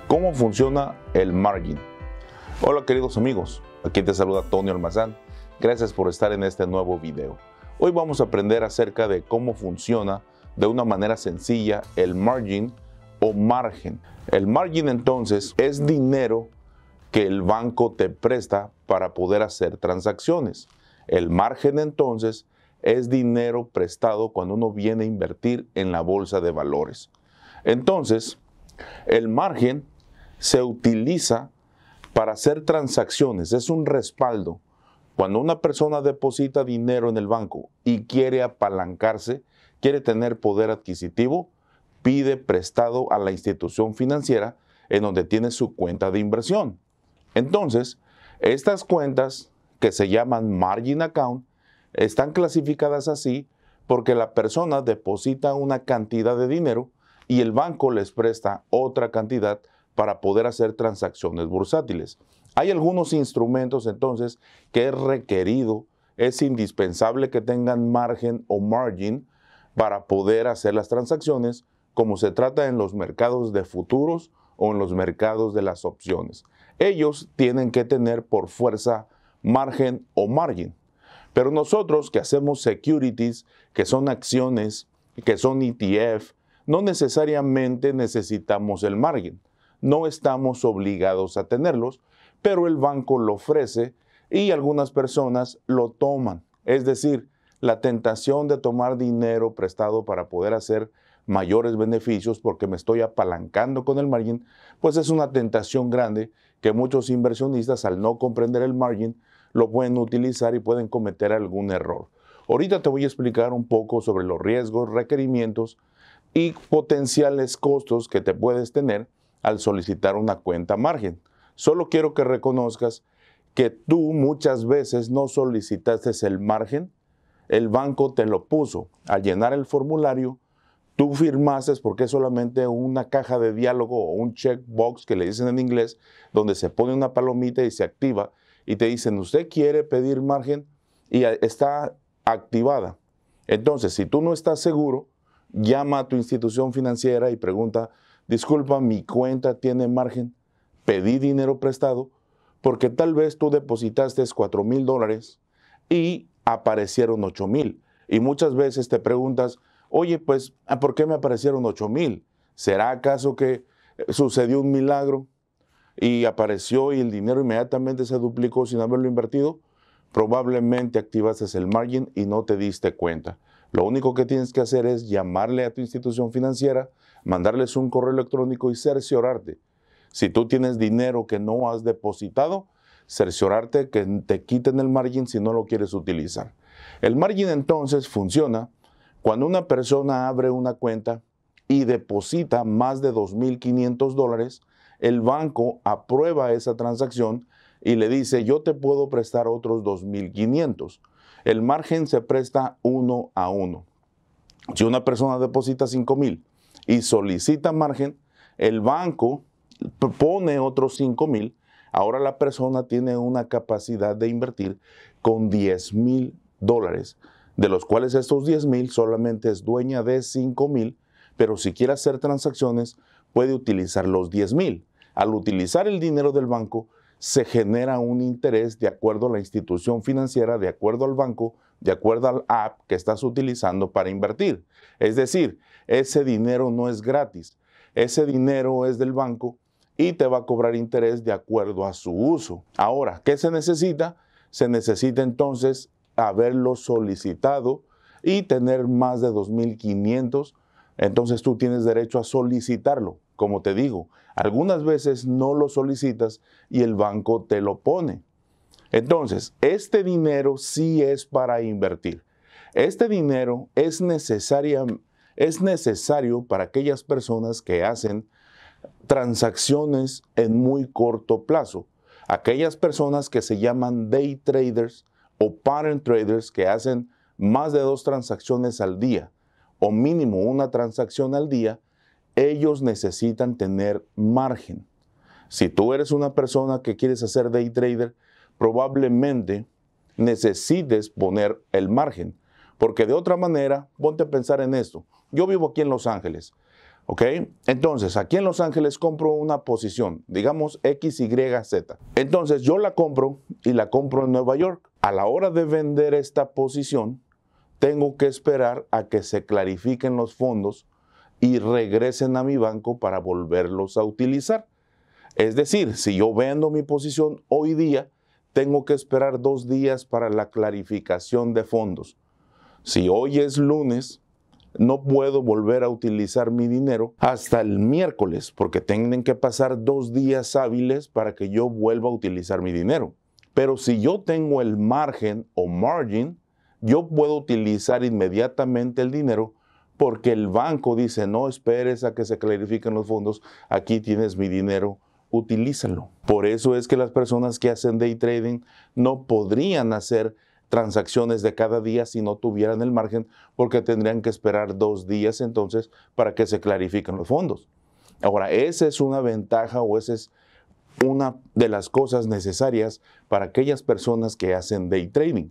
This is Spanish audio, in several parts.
¿Cómo funciona el margin? Hola queridos amigos, aquí te saluda Tony Almazán. Gracias por estar en este nuevo video. Hoy vamos a aprender acerca de cómo funciona de una manera sencilla el margin o margen. El margin entonces es dinero que el banco te presta para poder hacer transacciones. El margen entonces es dinero prestado cuando uno viene a invertir en la bolsa de valores. Entonces, el margen se utiliza para hacer transacciones, es un respaldo. Cuando una persona deposita dinero en el banco y quiere apalancarse, quiere tener poder adquisitivo, pide prestado a la institución financiera en donde tiene su cuenta de inversión. Entonces, estas cuentas que se llaman margin account están clasificadas así porque la persona deposita una cantidad de dinero y el banco les presta otra cantidad para poder hacer transacciones bursátiles. Hay algunos instrumentos entonces que es requerido, es indispensable que tengan margen o margin para poder hacer las transacciones, como se trata en los mercados de futuros o en los mercados de las opciones. Ellos tienen que tener por fuerza margen o margin. Pero nosotros que hacemos securities, que son acciones, que son ETF, no necesariamente necesitamos el margen. No estamos obligados a tenerlos, pero el banco lo ofrece y algunas personas lo toman. Es decir, la tentación de tomar dinero prestado para poder hacer mayores beneficios porque me estoy apalancando con el margen, pues es una tentación grande que muchos inversionistas, al no comprender el margen, lo pueden utilizar y pueden cometer algún error. Ahorita te voy a explicar un poco sobre los riesgos, requerimientos y potenciales costos que te puedes tener al solicitar una cuenta margen. Solo quiero que reconozcas que tú muchas veces no solicitaste el margen, el banco te lo puso. Al llenar el formulario, tú firmaste porque es solamente una caja de diálogo o un checkbox que le dicen en inglés, donde se pone una palomita y se activa y te dicen, ¿usted quiere pedir margen? Y está activada. Entonces, si tú no estás seguro, llama a tu institución financiera y pregunta, disculpa, mi cuenta tiene margen, pedí dinero prestado, porque tal vez tú depositaste $4,000 y aparecieron 8,000. Y muchas veces te preguntas, oye, pues, ¿por qué me aparecieron 8,000? ¿Será acaso que sucedió un milagro y apareció y el dinero inmediatamente se duplicó sin haberlo invertido? Probablemente activaste el margin y no te diste cuenta. Lo único que tienes que hacer es llamarle a tu institución financiera, mandarles un correo electrónico y cerciorarte. Si tú tienes dinero que no has depositado, cerciorarte que te quiten el margin si no lo quieres utilizar. El margin entonces funciona cuando una persona abre una cuenta y deposita más de $2,500, el banco aprueba esa transacción y le dice, yo te puedo prestar otros 2,500. El margen se presta 1 a 1. Si una persona deposita 5,000 y solicita margen, el banco pone otros 5,000. Ahora la persona tiene una capacidad de invertir con $10,000, de los cuales estos 10,000 solamente es dueña de 5,000, pero si quiere hacer transacciones puede utilizar los 10,000. Al utilizar el dinero del banco, se genera un interés de acuerdo a la institución financiera, de acuerdo al banco, de acuerdo al app que estás utilizando para invertir. Es decir, ese dinero no es gratis, ese dinero es del banco y te va a cobrar interés de acuerdo a su uso. Ahora, ¿qué se necesita? Se necesita entonces haberlo solicitado y tener más de 2,500. Entonces tú tienes derecho a solicitarlo. Como te digo, algunas veces no lo solicitas y el banco te lo pone. Entonces, este dinero sí es para invertir. Este dinero es necesario para aquellas personas que hacen transacciones en muy corto plazo. Aquellas personas que se llaman day traders o pattern traders que hacen más de 2 transacciones al día o mínimo una transacción al día, ellos necesitan tener margen. Si tú eres una persona que quieres hacer day trader, probablemente necesites poner el margen, porque de otra manera, ponte a pensar en esto. Yo vivo aquí en Los Ángeles. ¿Ok? Entonces, aquí en Los Ángeles compro una posición, digamos XYZ. Entonces, yo la compro y la compro en Nueva York. A la hora de vender esta posición, tengo que esperar a que se clarifiquen los fondos y regresen a mi banco para volverlos a utilizar. Es decir, si yo vendo mi posición hoy día, tengo que esperar 2 días para la clarificación de fondos. Si hoy es lunes, no puedo volver a utilizar mi dinero hasta el miércoles, porque tienen que pasar 2 días hábiles para que yo vuelva a utilizar mi dinero. Pero si yo tengo el margen o margin, yo puedo utilizar inmediatamente el dinero porque el banco dice, no esperes a que se clarifiquen los fondos, aquí tienes mi dinero, utilízalo. Por eso es que las personas que hacen day trading no podrían hacer transacciones de cada día si no tuvieran el margen, porque tendrían que esperar 2 días entonces para que se clarifiquen los fondos. Ahora, esa es una ventaja o esa es una de las cosas necesarias para aquellas personas que hacen day trading.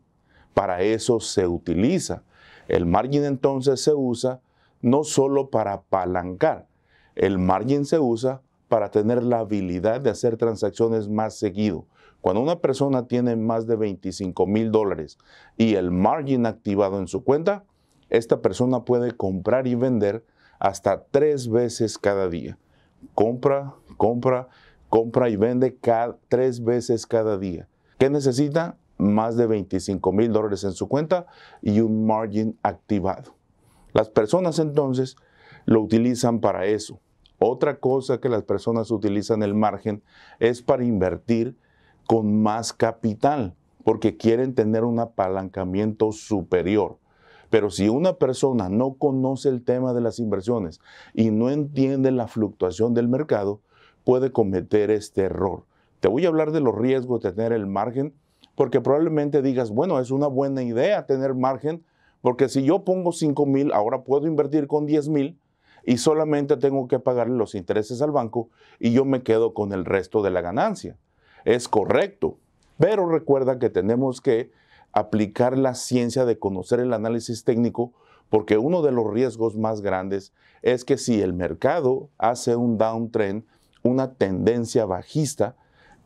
Para eso se utiliza. El margin entonces se usa no solo para apalancar, el margin se usa para tener la habilidad de hacer transacciones más seguido. Cuando una persona tiene más de $25,000 y el margin activado en su cuenta, esta persona puede comprar y vender hasta 3 veces cada día. Compra, compra, compra y vende 3 veces cada día. ¿Qué necesita? Más de $25,000 en su cuenta y un margin activado. Las personas entonces lo utilizan para eso. Otra cosa que las personas utilizan el margen es para invertir con más capital, porque quieren tener un apalancamiento superior. Pero si una persona no conoce el tema de las inversiones y no entiende la fluctuación del mercado, puede cometer este error. Te voy a hablar de los riesgos de tener el margen, porque probablemente digas, bueno, es una buena idea tener margen, porque si yo pongo 5,000, ahora puedo invertir con 10,000 y solamente tengo que pagarle los intereses al banco y yo me quedo con el resto de la ganancia. Es correcto, pero recuerda que tenemos que aplicar la ciencia de conocer el análisis técnico, porque uno de los riesgos más grandes es que si el mercado hace un downtrend, una tendencia bajista,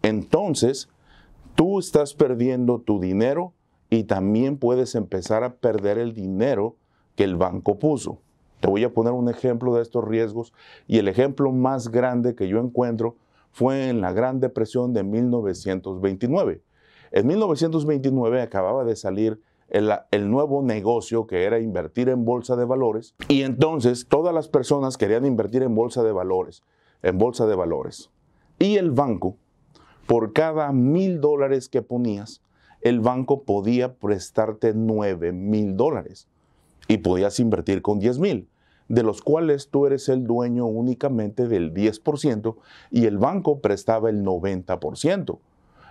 entonces tú estás perdiendo tu dinero y también puedes empezar a perder el dinero que el banco puso. Te voy a poner un ejemplo de estos riesgos y el ejemplo más grande que yo encuentro fue en la Gran Depresión de 1929. En 1929 acababa de salir el nuevo negocio que era invertir en bolsa de valores y entonces todas las personas querían invertir en bolsa de valores, Y el banco, por cada $1,000 que ponías, el banco podía prestarte $9,000 y podías invertir con 10,000, de los cuales tú eres el dueño únicamente del 10% y el banco prestaba el 90%.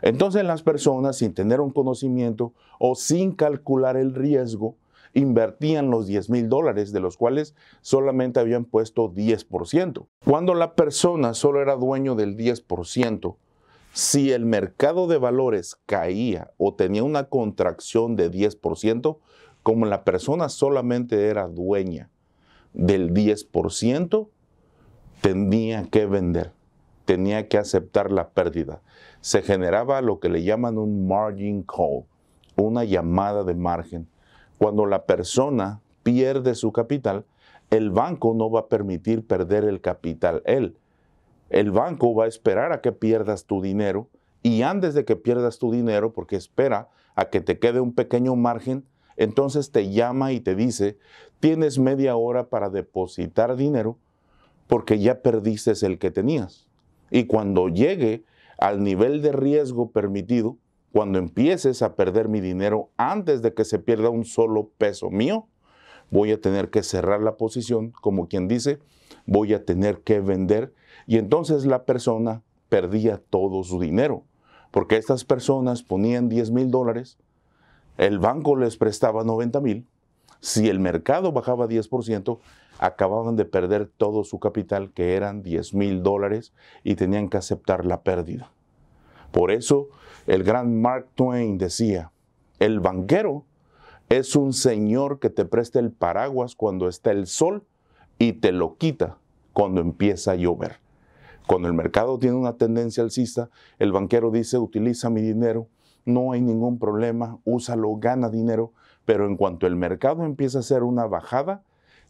Entonces las personas, sin tener un conocimiento o sin calcular el riesgo, invertían los $10,000, de los cuales solamente habían puesto 10%. Cuando la persona solo era dueño del 10%, si el mercado de valores caía o tenía una contracción de 10%, como la persona solamente era dueña del 10%, tenía que vender, tenía que aceptar la pérdida. Se generaba lo que le llaman un margin call, una llamada de margen. Cuando la persona pierde su capital, el banco no va a permitir perder el capital él. El banco va a esperar a que pierdas tu dinero y antes de que pierdas tu dinero, porque espera a que te quede un pequeño margen, entonces te llama y te dice, tienes media hora para depositar dinero porque ya perdiste el que tenías. Y cuando llegue al nivel de riesgo permitido, cuando empieces a perder mi dinero antes de que se pierda un solo peso mío, voy a tener que cerrar la posición, como quien dice, voy a tener que vender. Y entonces la persona perdía todo su dinero, porque estas personas ponían $10,000, el banco les prestaba 90,000. Si el mercado bajaba 10%, acababan de perder todo su capital, que eran $10,000, y tenían que aceptar la pérdida. Por eso, el gran Mark Twain decía, el banquero es un señor que te presta el paraguas cuando está el sol y te lo quita cuando empieza a llover. Cuando el mercado tiene una tendencia alcista, el banquero dice, utiliza mi dinero, no hay ningún problema, úsalo, gana dinero, pero en cuanto el mercado empieza a hacer una bajada,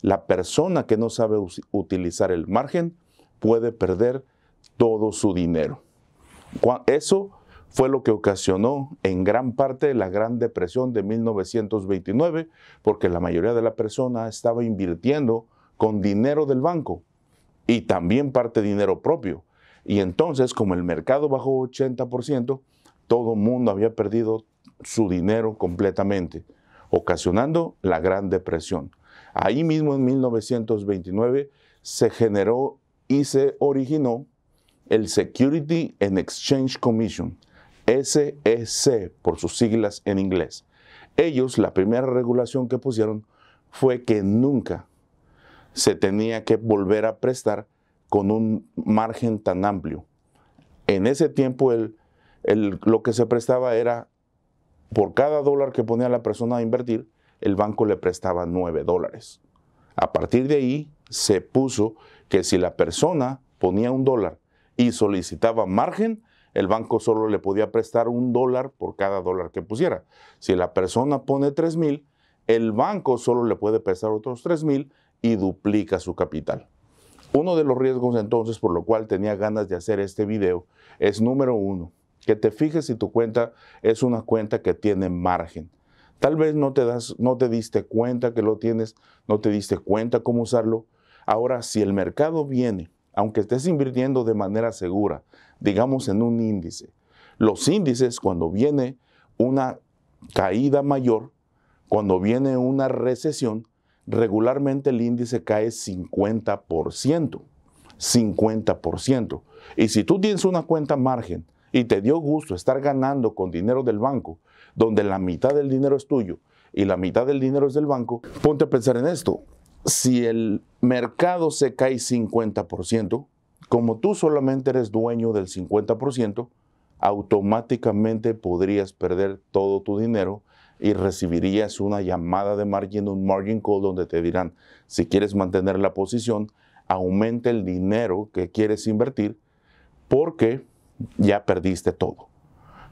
la persona que no sabe utilizar el margen puede perder todo su dinero. Eso fue lo que ocasionó en gran parte la Gran Depresión de 1929, porque la mayoría de la persona estaba invirtiendo con dinero del banco y también parte de dinero propio. Y entonces, como el mercado bajó 80%, todo el mundo había perdido su dinero completamente, ocasionando la Gran Depresión. Ahí mismo en 1929 se generó y se originó el Security and Exchange Commission, SEC por sus siglas en inglés. Ellos, la primera regulación que pusieron fue que nunca se tenía que volver a prestar con un margen tan amplio. En ese tiempo lo que se prestaba era, por cada dólar que ponía la persona a invertir, el banco le prestaba $9. A partir de ahí se puso que si la persona ponía $1 y solicitaba margen, el banco solo le podía prestar $1 por cada dólar que pusiera. Si la persona pone 3,000, el banco solo le puede prestar otros 3,000 y duplica su capital. Uno de los riesgos entonces por lo cual tenía ganas de hacer este video es, número uno, que te fijes si tu cuenta es una cuenta que tiene margen. Tal vez no te diste cuenta que lo tienes, no te diste cuenta cómo usarlo. Ahora, si el mercado viene, aunque estés invirtiendo de manera segura, digamos en un índice, los índices, cuando viene una caída mayor, cuando viene una recesión, regularmente el índice cae 50%. 50%. Y si tú tienes una cuenta margen y te dio gusto estar ganando con dinero del banco, donde la mitad del dinero es tuyo y la mitad del dinero es del banco, ponte a pensar en esto. Si el mercado se cae 50%, como tú solamente eres dueño del 50%, automáticamente podrías perder todo tu dinero y recibirías una llamada de margin, un margin call, donde te dirán, si quieres mantener la posición, aumente el dinero que quieres invertir porque ya perdiste todo.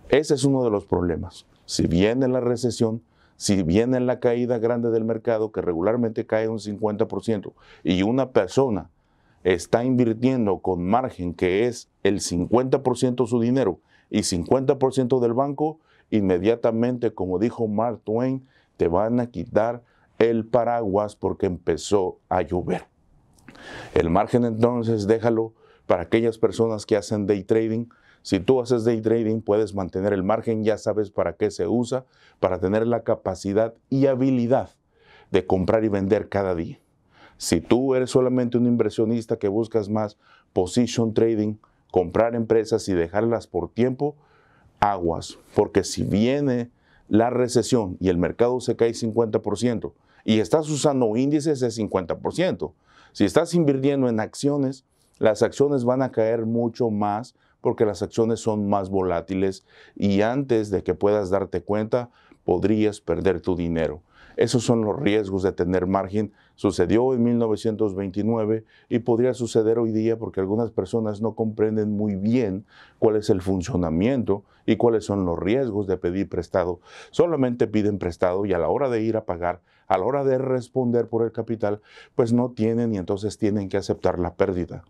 Ese es uno de los problemas. Si viene la recesión, si viene la caída grande del mercado, que regularmente cae un 50%, y una persona está invirtiendo con margen que es el 50% su dinero y 50% del banco, inmediatamente, como dijo Mark Twain, te van a quitar el paraguas porque empezó a llover. El margen entonces déjalo para aquellas personas que hacen day trading. Si tú haces day trading, puedes mantener el margen, ya sabes para qué se usa, para tener la capacidad y habilidad de comprar y vender cada día. Si tú eres solamente un inversionista que buscas más position trading, comprar empresas y dejarlas por tiempo, aguas, porque si viene la recesión y el mercado se cae 50% y estás usando índices de 50%, si estás invirtiendo en acciones, las acciones van a caer mucho más porque las acciones son más volátiles y antes de que puedas darte cuenta, podrías perder tu dinero. Esos son los riesgos de tener margen. Sucedió en 1929 y podría suceder hoy día porque algunas personas no comprenden muy bien cuál es el funcionamiento y cuáles son los riesgos de pedir prestado. Solamente piden prestado y a la hora de ir a pagar, a la hora de responder por el capital, pues no tienen y entonces tienen que aceptar la pérdida.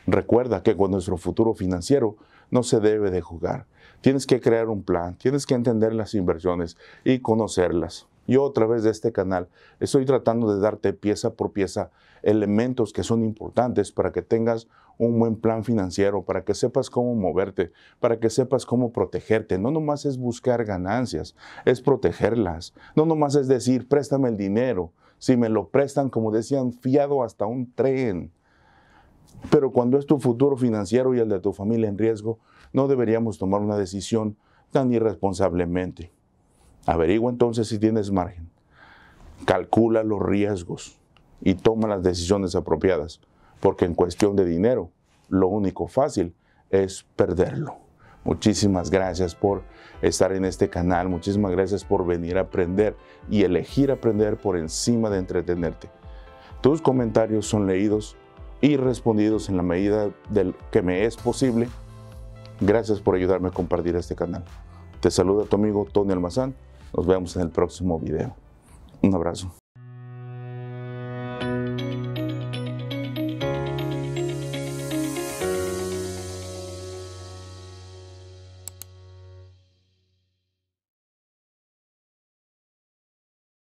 Recuerda que con nuestro futuro financiero no se debe de jugar. Tienes que crear un plan, tienes que entender las inversiones y conocerlas. Yo, a través de este canal, estoy tratando de darte pieza por pieza elementos que son importantes para que tengas un buen plan financiero, para que sepas cómo moverte, para que sepas cómo protegerte. No nomás es buscar ganancias, es protegerlas. No nomás es decir, préstame el dinero. Si me lo prestan, como decían, fiado hasta un tren. Pero cuando es tu futuro financiero y el de tu familia en riesgo, no deberíamos tomar una decisión tan irresponsablemente. Averigua entonces si tienes margen, calcula los riesgos y toma las decisiones apropiadas, porque en cuestión de dinero, lo único fácil es perderlo. Muchísimas gracias por estar en este canal, muchísimas gracias por venir a aprender y elegir aprender por encima de entretenerte. Tus comentarios son leídos y respondidos en la medida del que me es posible. Gracias por ayudarme a compartir este canal. Te saluda tu amigo Tony Almazán. Nos vemos en el próximo video. Un abrazo.